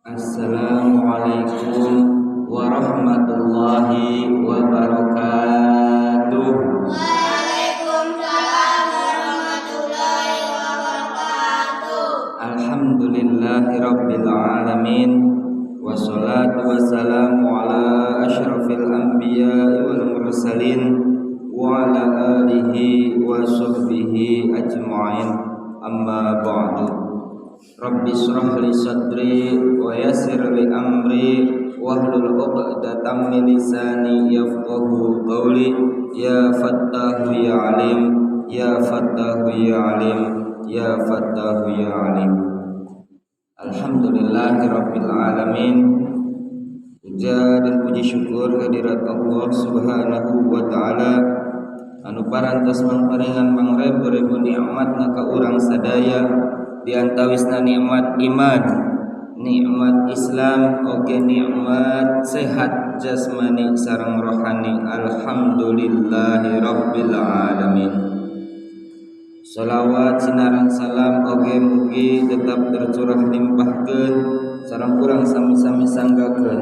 Assalamualaikum warahmatullahi wabarakatuh. Waalaikumsalam warahmatullahi wabarakatuh. Alhamdulillahirabbil alamin. Wassalatu wassalamu ala asyrafil anbiya'i wal mursalin wa ala alihi wa sahbihi ajma'in. Amma ba'du. Rabbi shrah li sadri wa yassir li amri wahlul 'uqdatam min lisani yafqahu qawli. Ya Fattahu ya Alim, ya Fattahu ya Alim, ya Fattahu ya Alim. Alhamdulillahirabbil alamin. Puja dan puji syukur kehadirat Allah Subhanahu wa taala anu parantos mangparingan mangrebu-rebu nikmatna ka urang sadaya. Di antawisna nikmat iman, nikmat Islam, oge nikmat sehat jasmani sareng rohani. Alhamdulillahirabbil alamin. Shalawat sinareng salam oge mugi tetap tercurah limpahkeun sareng urang sami-sami sanggakeun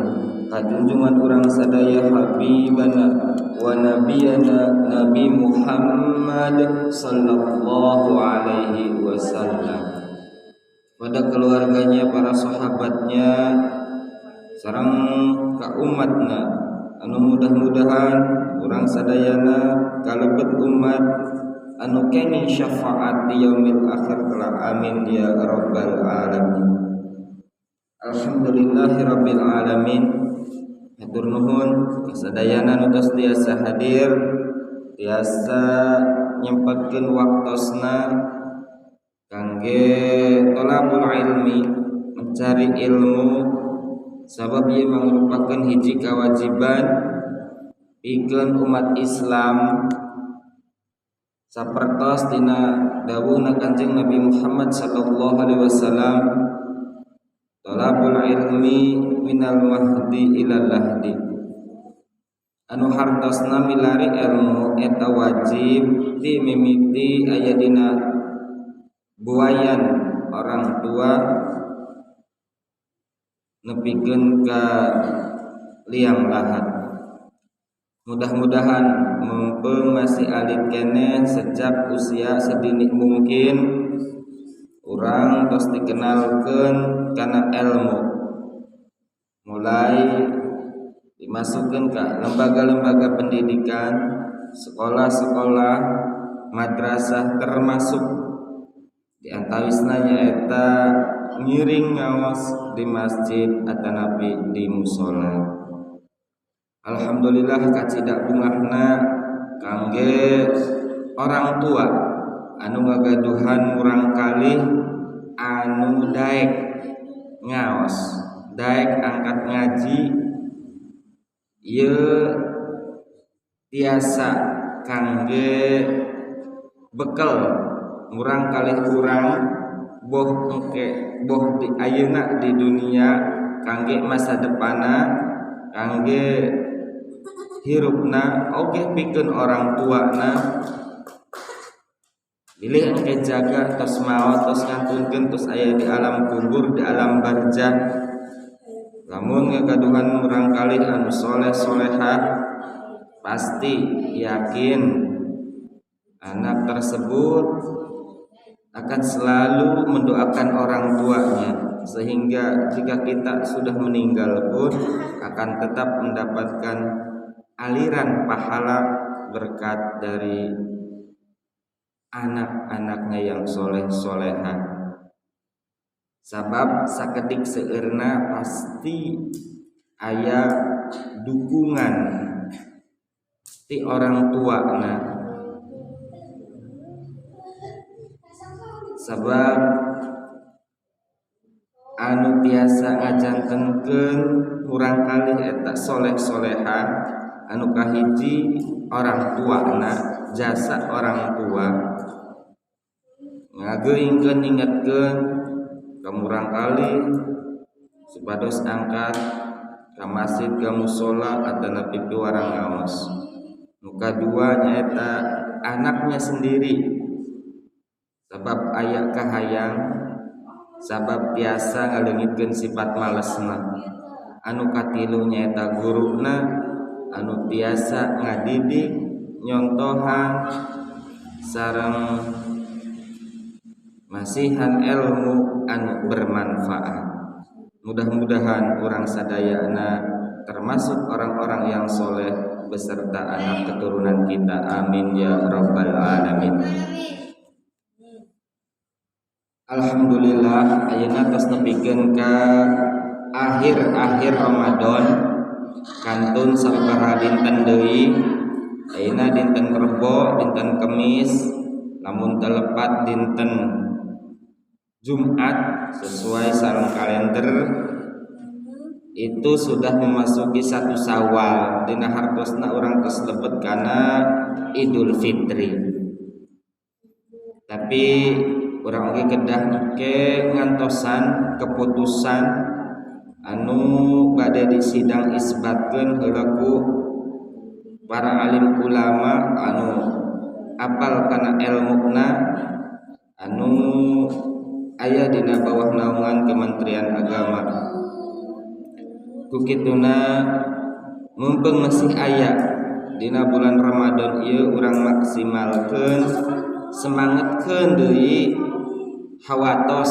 ka junjungan urang sadaya habibana wa nabiyana Nabi Muhammad sallallahu alaihi wasallam, pada keluarganya, para sahabatnya, sareng ka umatna anu mudah-mudahan urang sadayana kalebet umat anu kenging syafaat di yaumil akhir kelak. Amin ya rabbal alamin. Alhamdulillahirabbil alamin. Hatur nuhun kasadayana anu tos tiasa hadir, tiasa nyempatkeun waktosna kangge thalabul ilmi, mencari ilmu, sabab ieu merupakan hiji kewajiban pikeun umat Islam sapertos dina dawuhna Kanjeng Nabi Muhammad sallallahu alaihi wasallam, thalabul ilmi minal mahdi ilal lahdi. Anu hartosna milari ilmu eta wajib ti mimiti aya dina buayan orang tua nepikeun ka liang lahat. Mudah-mudahan mumpung masih alit keneh sejak usia sedini mungkin urang tos dikenalkeun kana ilmu, mulai dimasukkeun ka lembaga-lembaga pendidikan, sekolah-sekolah, madrasah, termasuk di antawisna nyaeta ngiring ngaos di masjid atanapi di musola. Alhamdulillah kacidak bungahna kangge orang tua anu ngagaduhan murang kalih anu daek ngaos, daek angkat ngaji, ieu tiasa kangge bekal murang kalih urang boh di ayeuna di dunia kangge masa depana, kangge hirupna, oge pikeun orang tuana bilih engke jaga tos maot tos ngantunkeun tos aya di alam kubur, di alam barzah. Lamun ngagaduhan murang kalih anu soleh solehah, pasti yakin anak tersebut akan selalu mendoakan orang tuanya, sehingga jika kita sudah meninggal pun akan tetap mendapatkan aliran pahala berkat dari anak-anaknya yang soleh-solehah. Sabab sakedik seueurna pasti aya dukungan ti orang tuana, sabab anu tiasa ngajantenkeun murang kalih eta soleh-soleha anu kahiji orang tuana, jasa orang tua ngageuingkeun ingetkeun ka murang kalih supados angkat ka masjid ka musola atanapi piwarang ngaos. Nu kadua nyaeta anaknya sendiri, sebab aya kahayang sabab tiasa ngaleungitkeun sifat malesna. Anu katilu nyaeta guruna anu tiasa ngadidik nyontohan sareng masihan ilmu anu bermanfaat. Mudah-mudahan orang sadayana termasuk orang-orang yang soleh beserta anak keturunan kita. Amin ya rabbal alamin. Alhamdulillah ayeuna tos nepikeun ka akhir-akhir Ramadan kantun sabaraha dinten deui. Ayeuna dinten Rebo, dinten Kemis, lamun telepat dinten Jumat sesuai sareng kalender itu sudah memasuki 1 Syawal. Dina hartosna urang tos lebet kana Idul Fitri. Tapi urang oge kedah ke ngantosan keputusan anu bade disidang isbatkeun heula ku para alim ulama anu apal kana ilmuna anu aya dina bawah naungan Kementerian Agama. Kukituna mumpung masih aya dina bulan Ramadan ieu urang maksimalkeun semangatkeun deui hawatos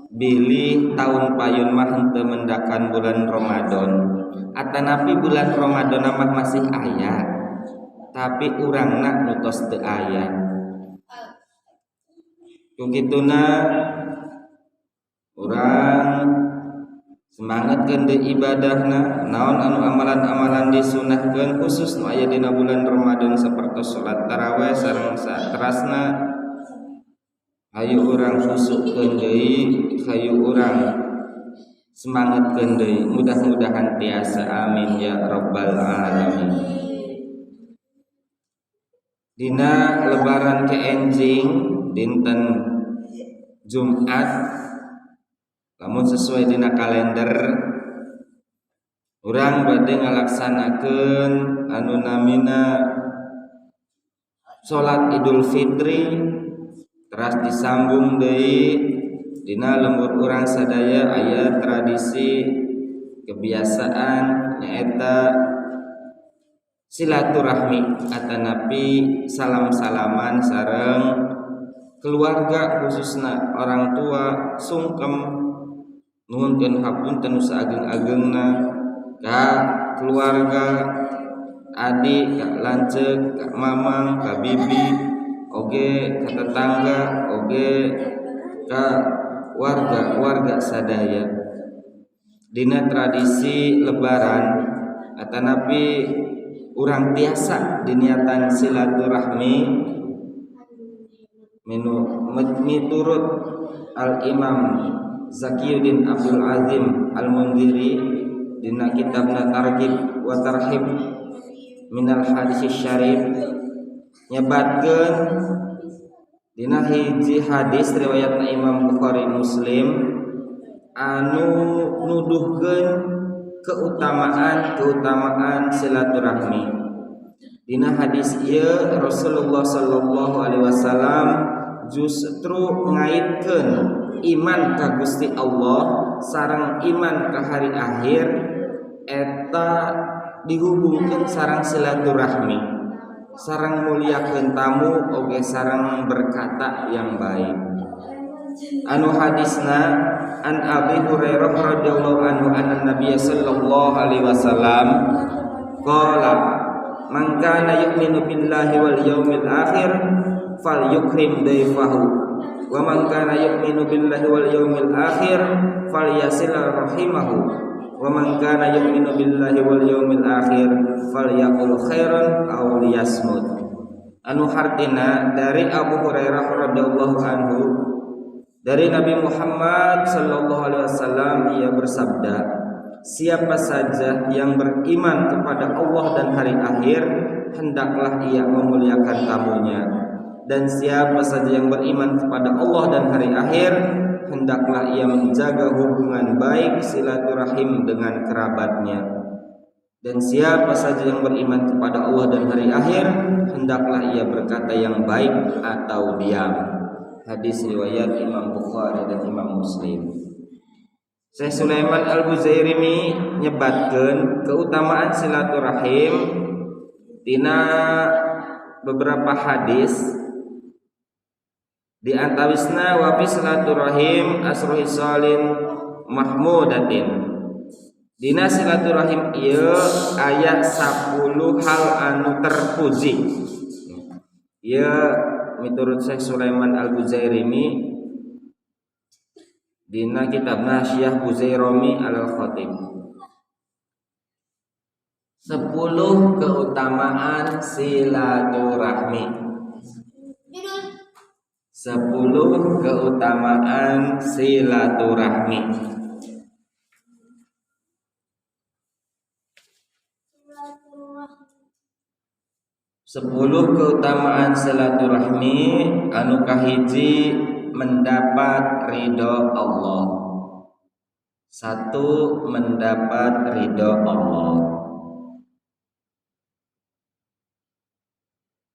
bilih taun payun mah henteu mendakan bulan Ramadan. Atanapi bulan Ramadan mah masih aya tapi urangna nu tos teu aya. Kukituna urang semangatkeun deui ibadahna naon anu amalan-amalan disunahkeun khusus nu aya dina bulan Ramadan sapertos salat tarawih sareng saterasna. Hayu urang khusukkeun deui, hayu urang semangatkeun deui. Mudah-mudahan tiasa amin ya rabbal alamin. Dina lebaran ke enjing dinten Jumat lamun sesuai dina kalender urang bade ngalaksanakeun anu namina salat Idul Fitri. Teras disambung deui dina lembur urang sadaya aya tradisi kebiasaan nyaeta silaturahmi atanapi salam-salaman sareng keluarga khususna orang tua sungkem nuhunkeun hapunten nu saageng-agengna ka keluarga adik, ka lanceuk, ka mamang, ka bibi, oge ka tetangga, oge ka warga sadaya. Dina tradisi lebaran atanapi urang tiasa diniatan silaturahmi miturut Al-Imam Zakiyuddin Abdul Azim Al-Mundhiri dina kitabna Targhib wa Tarhib minal hadis syarif nyebatkeun dina hiji hadis riwayatna Imam Bukhari Muslim anu nuduhkeun keutamaan silaturahmi. Dina hadis ieu Rasulullah sallallahu alaihi wasallam justru ngaitkeun iman ka Gusti Allah sareng iman ka hari akhir eta dihubungkeun sareng silaturahmi, sareng muliakeun tamu oge sareng berkata yang baik. Anu hadisna an Abi Hurairah radhiyallahu anhu anna Nabiy sallallahu alaihi wasallam qala man kana yu'minu billahi wal yaumil akhir falyukrim dayfahu wa man kana yu'minu billahi wal yaumil akhir falyasil rahimahu wa man kana yu'minu billahi wal yaumil akhir falyaqul khairan aw liyasmut. Anu hartina dari Abu Hurairah radhiyallahu anhu dari Nabi Muhammad sallallahu alaihi wasallam ia bersabda, siapa saja yang beriman kepada Allah dan hari akhir hendaklah ia memuliakan tamunya, dan siapa saja yang beriman kepada Allah dan hari akhir hendaklah ia menjaga hubungan baik silaturahim dengan kerabatnya, dan siapa saja yang beriman kepada Allah dan hari akhir hendaklah ia berkata yang baik atau diam. hadis riwayat Imam Bukhari dan Imam Muslim. Syekh Sulaiman Al-Buzairimi nyebatkeun keutamaan silaturahim dina beberapa hadis, di antawisna wa fi silaturahim asru hisalin mahmudatin. Dina silaturahim ieu aya 10 hal anu terpuji. Ieu miturut Syekh Sulaiman Al-Buzairimi dina kitabna Syekh Buzairami Al-Khatib. 10 keutamaan silaturahmi. 10 keutamaan silaturahmi. 10 keutamaan silaturahmi anu kahiji mendapat ridho Allah. 1. Mendapat ridho Allah.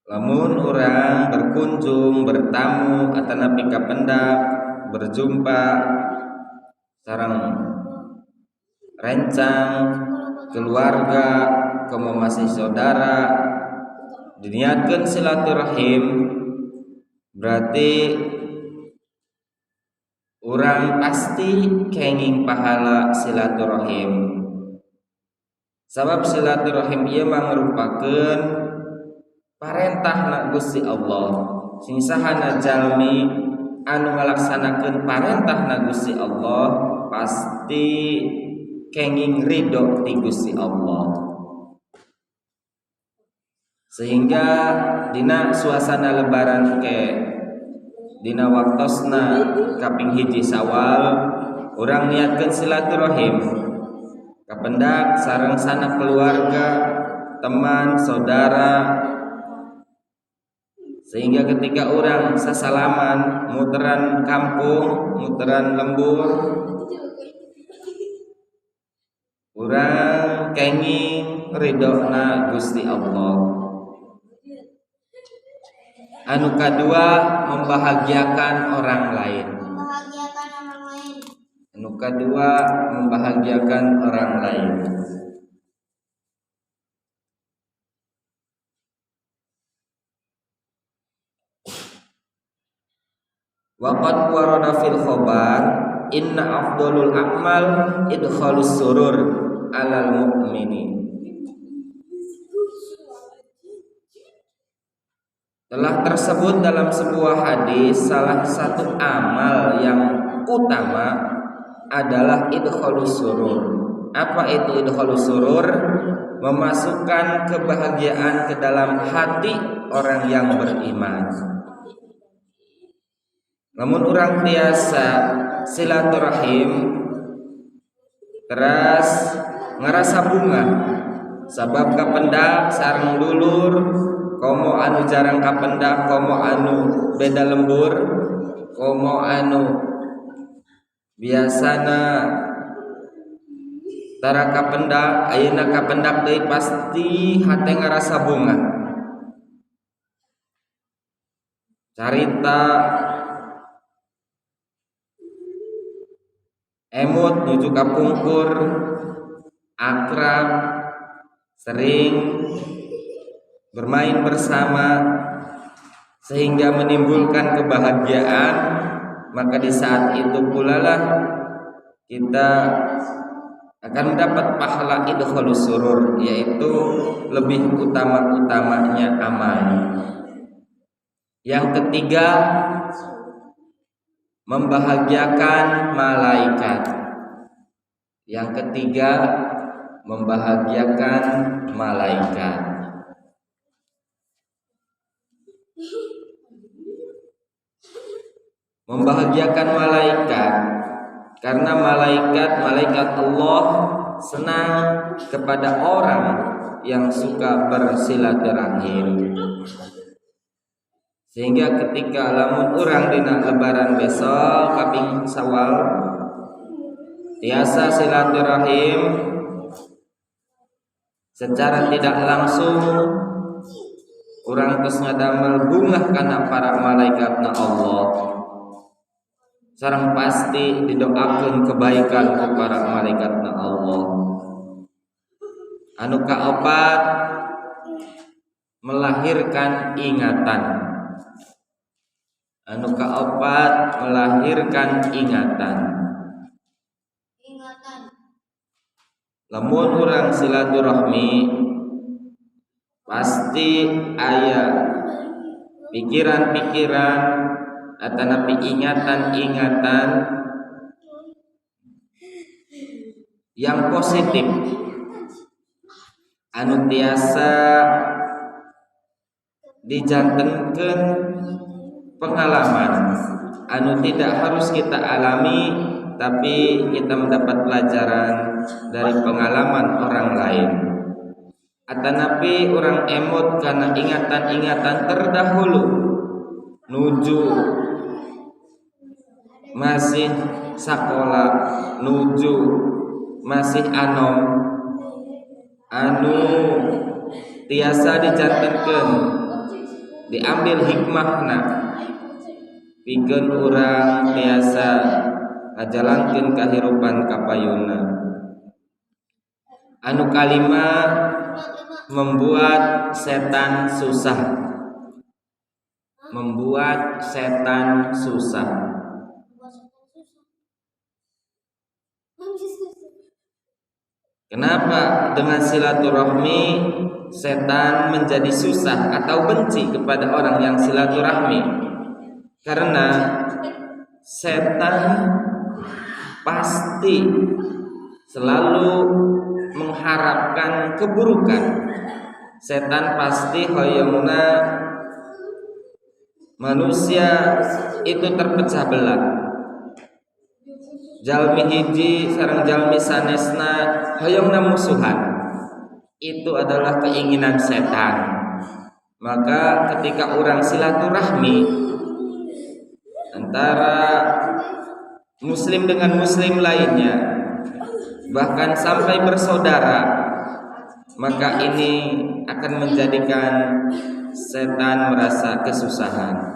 Lamun orang berkunjung, bertamu, atanapi ka pendak, berjumpa sareng rencang keluarga, komo masih saudara, diniatkeun silaturahim, berarti orang pasti kenging pahala silaturahim. Sabab silaturahim ieu mangrupakeun parentahna Gusti Allah. Sing sahana jalmi anu ngalaksanakeun parentahna Gusti Allah pasti kenging ridho ti Gusti Allah. Sehingga dina suasana lebaran dina waktosna kaping hiji Sawal urang niatkeun silaturahim kapendak sareng sanak keluarga, teman, saudara, sehingga ketika orang sasalaman muteran kampung, muteran lembur, orang kenging ridhona Gusti Allah. Anu kadua membahagiakan orang lain. Anu kadua membahagiakan orang lain. Waqad warada fil khabar inna afdalul a'mal idkhalus surur alal mu'minin. Telah tersebut dalam sebuah hadis salah satu amal yang utama adalah idkhalus surur. Apa itu idkhalus surur? Memasukkan kebahagiaan ke dalam hati orang yang beriman. Namun orang biasa silaturahim teras ngerasa bunga sabab kapendak sareng dulur, komo anu jarang kapendak, komo anu beda lembur, komo anu biasana tara kapendak, ayeuna kapendak deui pasti hate ngerasa bunga. Carita emut nuju kapungkur, akrab, sering bermain bersama sehingga menimbulkan kebahagiaan, maka di saat itu pula lah kita akan mendapat pahala idkhalus surur, yaitu lebih utama-utamanya amal. Yang ketiga, membahagiakan malaikat. Yang ketiga, membahagiakan malaikat. Membahagiakan malaikat karena malaikat Allah senang kepada orang yang suka bersilaturahim. Sehingga ketika lamun urang dina lebaran besok kaping Sawal tiasa silaturahim secara tidak langsung urang geus ngadamel bungah kana para malaikatna Allah. sareng pasti didoakeun kebaikan ku para malaikatna Allah. Anu kaopat melahirkan ingatan. Anu kaopat melahirkan ingatan. Lamun urang silaturahmi pasti aya pikiran-pikiran atanapi ingatan-ingatan yang positif anu tiasa dijantenkeun pengalaman anu tidak harus kita alami, tapi kita mendapat pelajaran dari pengalaman orang lain. Atanapi orang emot karena ingatan-ingatan terdahulu nuju masih sakola, nuju masih anom anu tiasa dijantenkeun diambil hikmahna pikeun urang tiasa ngajalankeun kahirupan kapayuna. Anu kalima membuat setan susah. Membuat setan susah. Kenapa dengan silaturahmi setan menjadi susah atau benci kepada orang yang silaturahmi? Karena setan pasti selalu mengharapkan keburukan. Setan pasti hoyongna manusia itu terpecah belah. Jalmi hiji sareng jalmi sanesna hoyongna musuhan. Itu adalah keinginan setan. Maka ketika orang silaturahmi antara muslim dengan muslim lainnya, bahkan sampai bersaudara, maka ini akan menjadikan setan merasa kesusahan.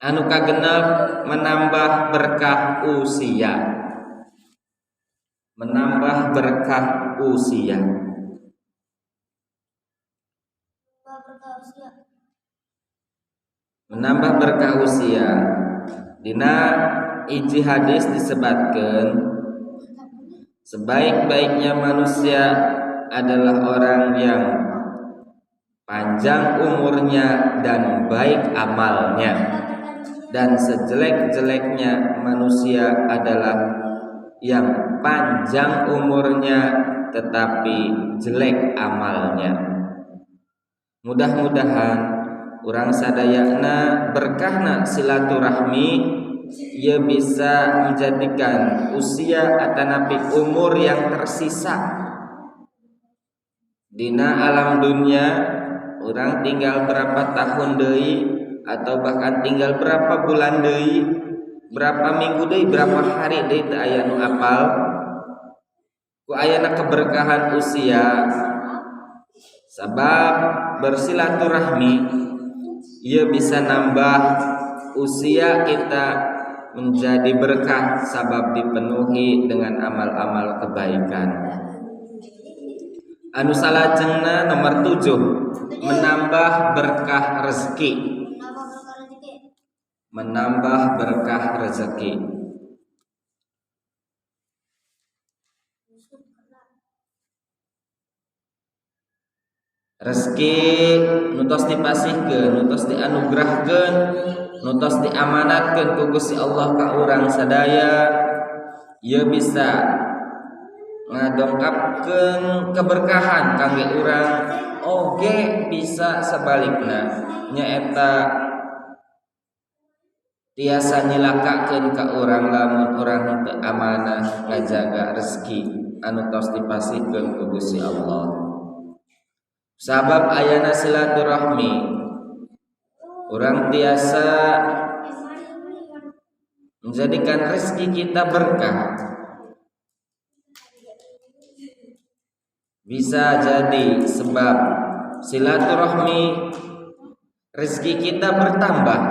Anu kagenep menambah berkah usia. Menambah berkah usia. Menambah berkah usia. Dina iji hadis disebatkan sebaik-baiknya manusia adalah orang yang panjang umurnya dan baik amalnya, dan sejelek-jeleknya manusia adalah yang panjang umurnya tetapi jelek amalnya. Mudah-mudahan urang sadayana berkahna silaturahmi ia bisa menjadikan usia atanapi umur yang tersisa dina alam dunia. Orang tinggal berapa tahun deui atau bahkan tinggal berapa bulan deui, berapa minggu deui, berapa hari deui teu aya nu apal. Ku ayana keberkahan usia sabab bersilaturahmi ia bisa nambah usia kita menjadi berkah sabab dipenuhi dengan amal-amal kebaikan. Anu salajengna nomor 7, menambah berkah rezeki. Menambah berkah rezeki. Rezeki nutos dipasihkeun, nutos dianugerahkeun, nutos diamanatkeun ku Gusti Allah ka urang sadaya, ieu bisa ngadongkapkeun keberkahan kangge urang, oge bisa sebalikna nyaeta tiasa nyilakakeun ka urang lamun urang teu amanah ngajaga rezeki anu tos dipasihkeun ku Gusti Allah. Sabab ayana silaturahmi urang tiasa menjadikan rezeki kita berkah. Bisa jadi sebab silaturahmi rezeki kita bertambah.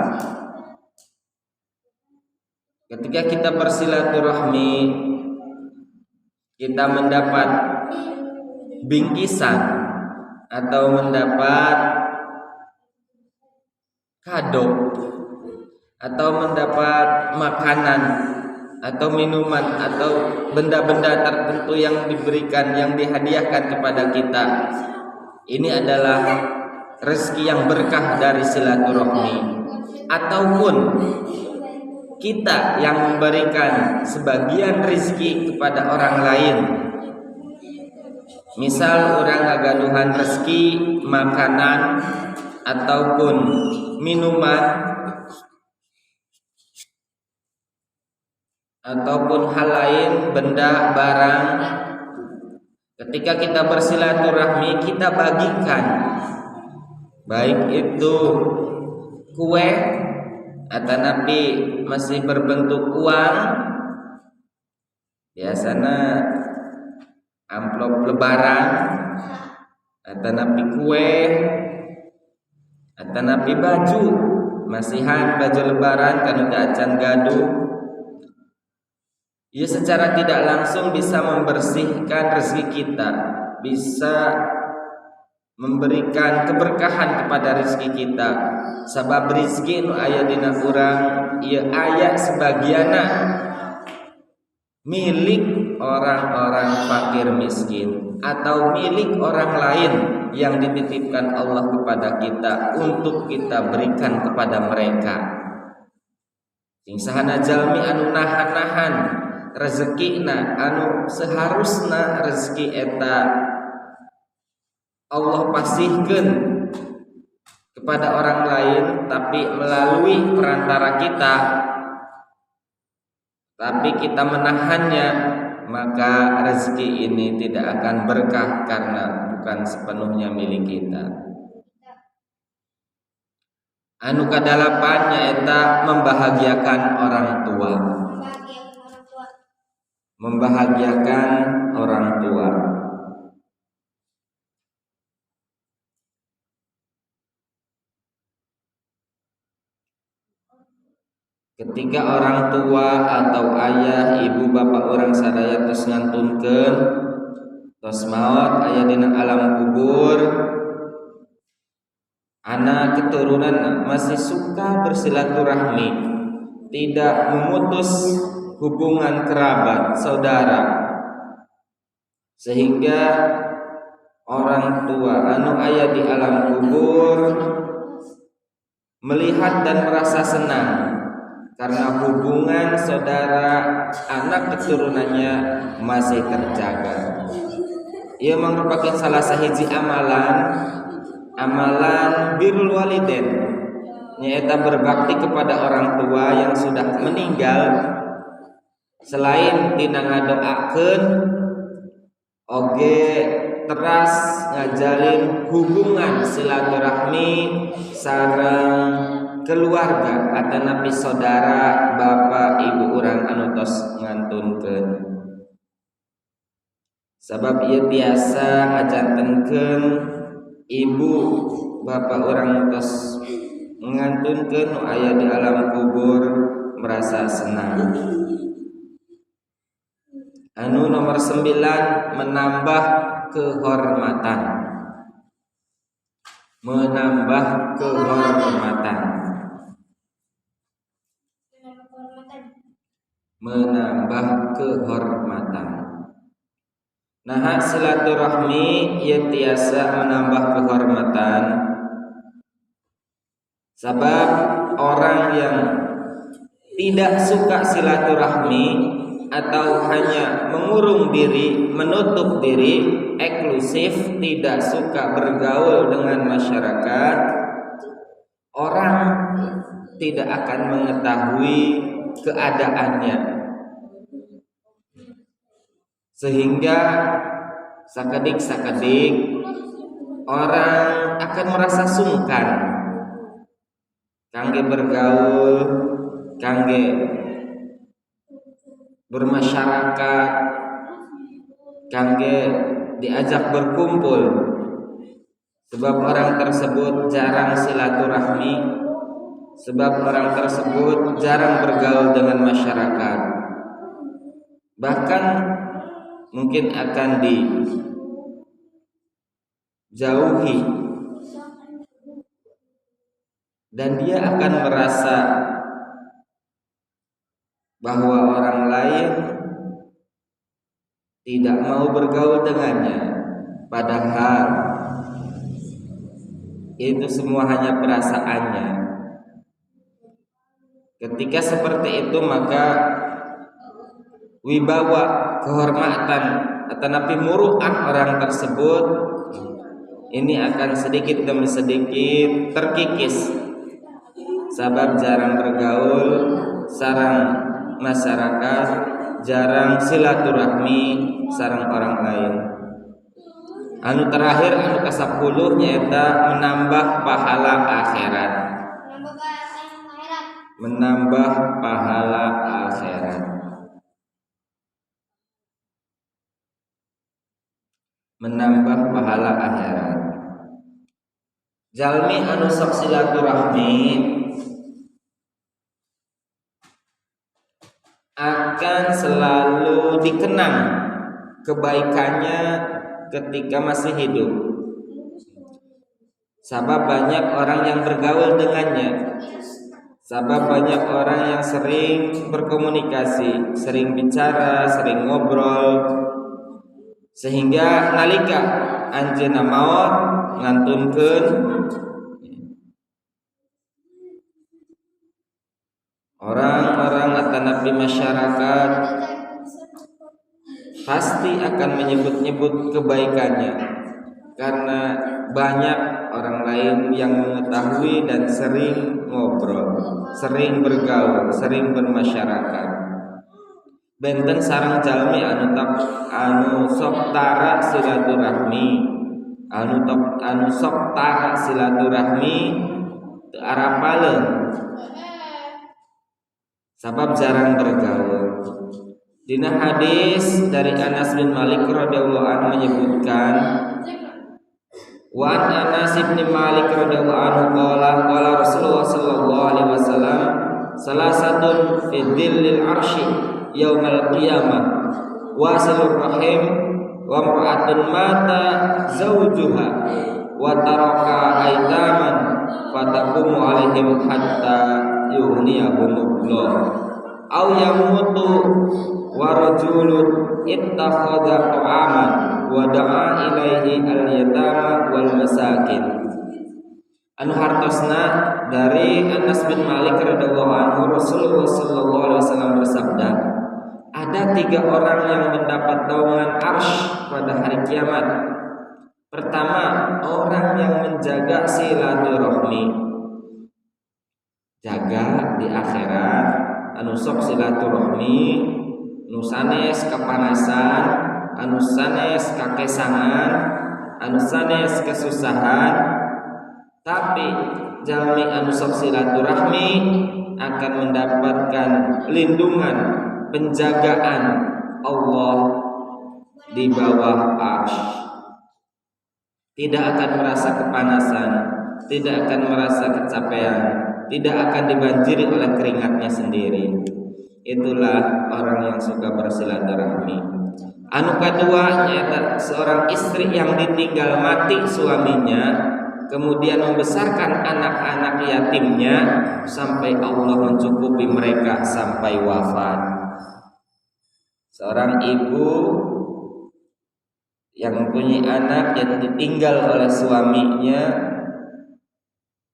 ketika kita bersilaturahmi, kita mendapat bingkisan atau mendapat kado atau mendapat makanan atau minuman atau benda-benda tertentu yang diberikan, yang dihadiahkan kepada kita, ini adalah rezeki yang berkah dari silaturahmi. Ataupun kita yang memberikan sebagian rezeki kepada orang lain, misal orang ngagaduhan rezeki makanan ataupun minuman ataupun hal lain, benda, barang, ketika kita bersilaturahmi kita bagikan, baik itu kue atau nabi masih berbentuk uang, biasanya amplop lebaran atau nabi kue atau nabi baju, masihan baju lebaran kanu acan gaduh. Ia secara tidak langsung bisa membersihkan rezeki kita, bisa memberikan keberkahan kepada rezeki kita. Sabab rezeki nu aya dina urang ieu aya sebagianna milik orang-orang fakir miskin atau milik orang lain yang dititipkan Allah kepada kita untuk kita berikan kepada mereka. Sing sahana jalmi anu nahan-nahan rezekina anu seharusna rezeki eta Allah pasihkeun kepada orang lain, tapi melalui perantara kita, tapi kita menahannya, maka rezeki ini tidak akan berkah karena bukan sepenuhnya milik kita. Anu kadalapan nyaeta membahagiakan orang tua. Membahagiakan orang tua. Ketika orang tua atau ayah, ibu, bapak orang sadaya tos ngantunkeun tos maot aya dina alam kubur, anak keturunan masih suka bersilaturahmi, tidak memutus hubungan kerabat saudara, sehingga orang tua anu aya di alam kubur melihat dan merasa senang karena hubungan saudara anak keturunannya masih terjaga. Ia merupakan salah sahiji amalan birrul walidain, nyaeta berbakti kepada orang tua yang sudah meninggal. Selain tina ngadoakeun, oge teras ngajalin hubungan silaturahmi sareng keluarga atau napi saudara bapak ibu urang anu tos ngantunkeun. Sabab ieu biasa ngajantenkeun ibu bapak urang tos ngantunkeun nu aya di alam kubur merasa senang. Anu nomor 9, menambah kehormatan. Menambah kehormatan. Menambah kehormatan. Nah, silaturahmi ieu tiasa menambah kehormatan. Sebab orang yang tidak suka silaturahmi atau hanya mengurung diri, menutup diri, eksklusif, tidak suka bergaul dengan masyarakat, orang tidak akan mengetahui keadaannya, sehingga sakedik orang akan merasa sungkan kangge bergaul, kangge bermasyarakat, kangge diajak berkumpul, sebab orang tersebut jarang silaturahmi, sebab orang tersebut jarang bergaul dengan masyarakat, bahkan mungkin akan dijauhi, dan dia akan merasa bahwa orang lain tidak mau bergaul dengannya, padahal itu semua hanya perasaannya. Ketika seperti itu, maka wibawa, kehormatan atau muruah orang tersebut ini akan sedikit demi sedikit terkikis, sebab jarang bergaul sareng masyarakat, jarang silaturahmi sareng orang lain. Anu terakhir, anu ke-10 nyaeta menambah pahala akhirat. Menambah pahala akhirat. Menambah pahala akhirat. Jalmi anu sok silaturahmi akan selalu dikenang kebaikannya ketika masih hidup. Sabab banyak orang yang bergaul dengannya, sabab banyak orang yang sering berkomunikasi, sering bicara, sering ngobrol, sehingga nalika anjeunna maot ngantunkeun orang-orang atanapi masyarakat pasti akan menyebut-nyebut kebaikannya, karena banyak orang lain yang mengetahui dan sering ngobrol, sering bergaul, sering bermasyarakat. Benten sareng jalmi anu sok tara silaturahmi, anu sok tara silaturahmi teu arapaleun, sabab jarang bergaul. Dina hadis dari Anas bin Malik radhiyallahu anhu menyebutkan, wa Anas bin Malik radhiyallahu anhu qala Rasulullah sallallahu alaihi wasallam salasatun fi dhillil arsy yaumal qiyamah wasilur rahim wa imra'atun mata zawjuha wa taraka aitaman fataqumu alaihim hatta yughniyahumullah aw yamutu wa rajulun ittakhadha ta'aman wa da'a ilaihi al-yatama wal masakin. Anu hartosna dari Anas bin Malik radhiyallahu anhu, Rasulullah sallallahu alaihi wasallam bersabda, ada 3 orang yang mendapat naungan arsy pada hari kiamat. Pertama, orang yang menjaga silaturahmi, jaga di akhirat anu sok silaturahmi, anu sanes kapanasan, anu sanes kakesangan, anu sanes kesusahan, tapi jalmi anu sok silaturahmi akan mendapatkan lindungan, penjagaan Allah di bawah arsy. Tidak akan merasa kepanasan, tidak akan merasa kecapean, tidak akan dibanjiri oleh keringatnya sendiri. Itulah orang yang suka bersilaturahmi. Anu kedua nyata seorang istri yang ditinggal mati suaminya, kemudian membesarkan anak-anak yatimnya sampai Allah mencukupi mereka sampai wafat. Seorang ibu yang mempunyai anak yang ditinggal oleh suaminya,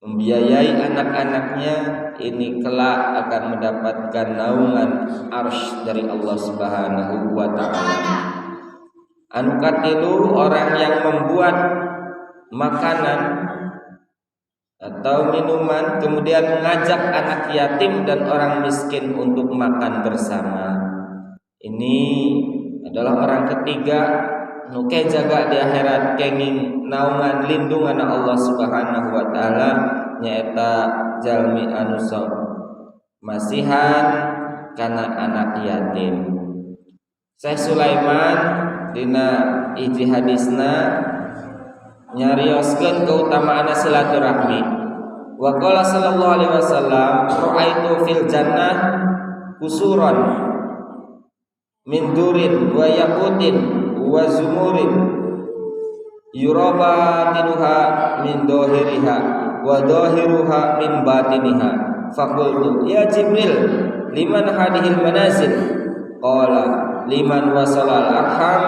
membiayai anak-anaknya, ini kelak akan mendapatkan naungan arsy dari Allah Subhanahu wa taala. Anu katilu, orang yang membuat makanan atau minuman kemudian mengajak anak yatim dan orang miskin untuk makan bersama. Ini adalah orang ketiga nuke jaga di akhirat kenging naungan lindungan Allah Subhanahu wa taala, nyaeta jalmi anu sok masihan kana anak yatim. Syekh Sulaiman dina hiji hadisna nyarioskeun keutamaan silaturahmi. Wa qala sallallahu alaihi wasallam, ra'aitu fil jannah kusuran min durin wa yaqutin wa zumurin yurabatinuha min dohiriha wa dohiruha min batiniha. Faqultu ya Jibril, liman hadhil manazil? Qala liman wasala al-arham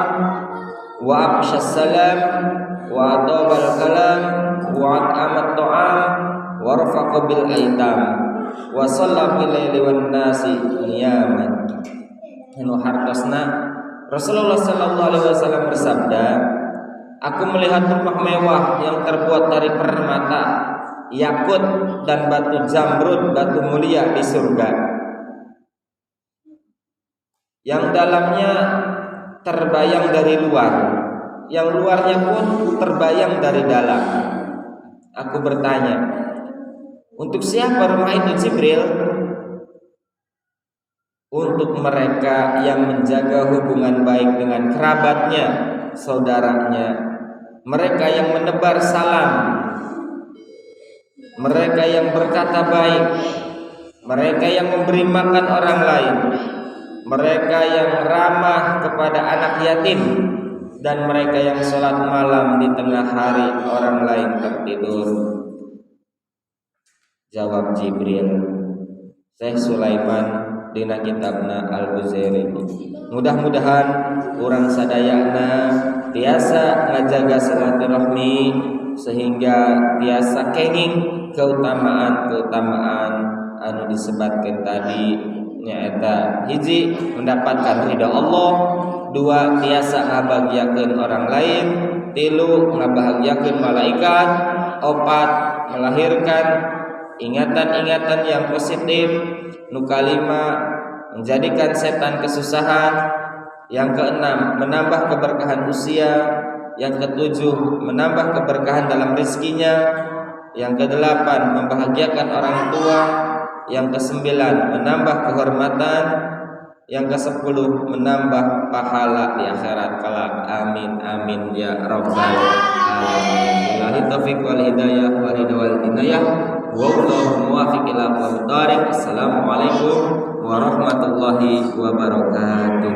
wa afshas salam wa adabal kalam wa at'amat ta'am wa rafaqa bil aitam wa shalla bil laili wan nasi niyaman. Anu hartosna Rasulullah sallallahu alaihi wasallam bersabda, aku melihat rumah mewah yang terbuat dari permata, yakut dan batu zamrud, batu mulia di surga, yang dalamnya terbayang dari luar, yang luarnya pun terbayang dari dalam. Aku bertanya, untuk siapa rumah itu Jibril? Untuk mereka yang menjaga hubungan baik dengan kerabatnya, saudaranya, mereka yang menebar salam, mereka yang berkata baik, mereka yang memberi makan orang lain, mereka yang ramah kepada anak yatim, dan mereka yang sholat malam di tengah hari orang lain tertidur. Jawab Jibril, Syekh Sulaiman dina kitabna Al-Buzairi. Mudah-mudahan urang sadayana biasa ngajaga silaturahmi sehingga biasa kenging keutamaan-keutamaan anu disebatkeun tadi nyaeta hiji mendapatkan ridha Allah, dua biasa ngabahagiakeun orang lain, tilu ngabahagiakeun malaikat, opat melahirkan ingatan-ingatan yang positif, nu kalima menjadikan setan kesusahan, yang keenam menambah keberkahan usia, yang ketujuh menambah keberkahan dalam rezekinya, yang kedelapan membahagiakan orang tua, yang kesembilan menambah kehormatan, yang kesepuluh menambah pahala di akhirat kelak. Amin amin ya rabbal alamin. Billahi taufiq wal hidayah wal inayah. Wallahu muwaffiq ila aqwamit thariq. Assalamualaikum warahmatullahi wabarakatuh.